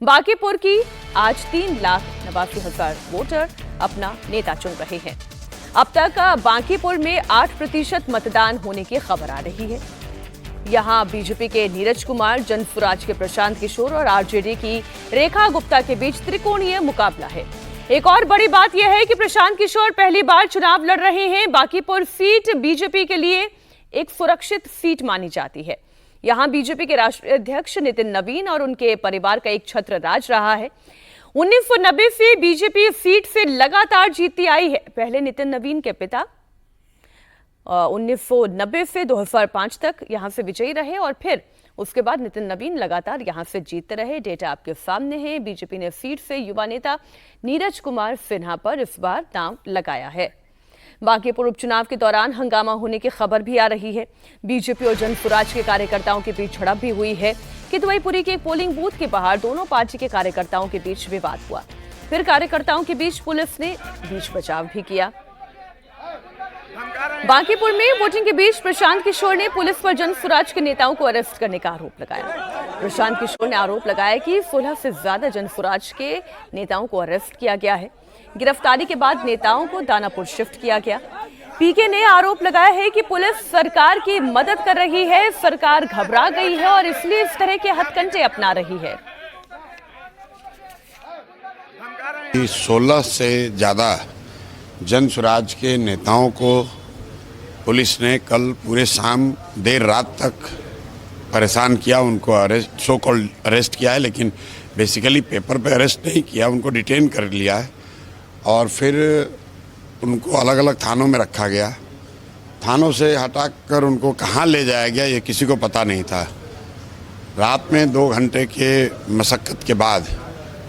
बांकीपुर की आज 3,89,000 वोटर अपना नेता चुन रहे हैं। अब तक बांकीपुर में 8% मतदान होने की खबर आ रही है। यहां बीजेपी के नीरज कुमार, जनसुराज के प्रशांत किशोर और आरजेडी की रेखा गुप्ता के बीच त्रिकोणीय मुकाबला है। एक और बड़ी बात यह है कि प्रशांत किशोर पहली बार चुनाव लड़ रहे हैं। बांकीपुर सीट बीजेपी के लिए एक सुरक्षित सीट मानी जाती है। यहां बीजेपी के राष्ट्रीय अध्यक्ष नितिन नवीन और उनके परिवार का एक छत्र राज रहा है। 1990 से बीजेपी इस सीट से लगातार जीतती आई है। पहले नितिन नवीन के पिता 1990 से 2005 तक यहां से विजयी रहे और फिर उसके बाद नितिन नवीन लगातार यहां से जीतते रहे। डेटा आपके सामने है। बीजेपी ने सीट से युवा नेता नीरज कुमार सिन्हा पर इस बार दांव लगाया है। बांकीपुर उपचुनाव के दौरान हंगामा होने की खबर भी आ रही है। बीजेपी और जनसुराज के कार्यकर्ताओं के बीच झड़प भी हुई है। किदवईपुरी के एक पोलिंग बूथ के बाहर दोनों पार्टी के कार्यकर्ताओं के बीच विवाद हुआ। फिर कार्यकर्ताओं के बीच पुलिस ने बीच बचाव भी किया। बांकीपुर में वोटिंग के बीच प्रशांत किशोर ने पुलिस पर जनसुराज के नेताओं को अरेस्ट करने का आरोप लगाया। प्रशांत किशोर ने आरोप लगाया कि 16 से ज्यादा जनसुराज के नेताओं को अरेस्ट किया गया है। गिरफ्तारी के बाद नेताओं को दानापुर शिफ्ट किया गया। पीके ने आरोप लगाया है कि पुलिस सरकार की मदद कर रही है, सरकार घबरा गई है और इसलिए इस तरह के हथकंडे अपना रही है। 16 से ज्यादा जनसुराज के नेताओं को पुलिस ने कल पूरे शाम देर रात तक परेशान किया। उनको अरेस्ट, सो कॉल्ड अरेस्ट किया है, लेकिन बेसिकली पेपर पे अरेस्ट नहीं किया, उनको डिटेन कर लिया है और फिर उनको अलग अलग थानों में रखा गया। थानों से हटाकर उनको कहाँ ले जाया गया ये किसी को पता नहीं था। रात में 2 घंटे के मशक्क़त के बाद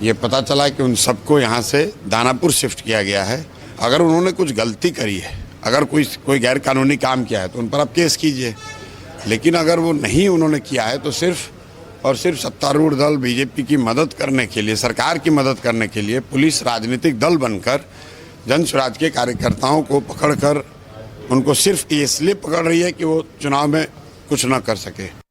ये पता चला कि उन सबको यहाँ से दानापुर शिफ्ट किया गया है। अगर उन्होंने कुछ गलती करी है, अगर कोई गैर कानूनी काम किया है तो उन पर आप केस कीजिए, लेकिन अगर वो नहीं उन्होंने किया है तो सिर्फ और सिर्फ सत्तारूढ़ दल बीजेपी की मदद करने के लिए, सरकार की मदद करने के लिए पुलिस राजनीतिक दल बनकर जनसुराज के कार्यकर्ताओं को पकड़कर उनको सिर्फ इसलिए पकड़ रही है कि वो चुनाव में कुछ न कर सके।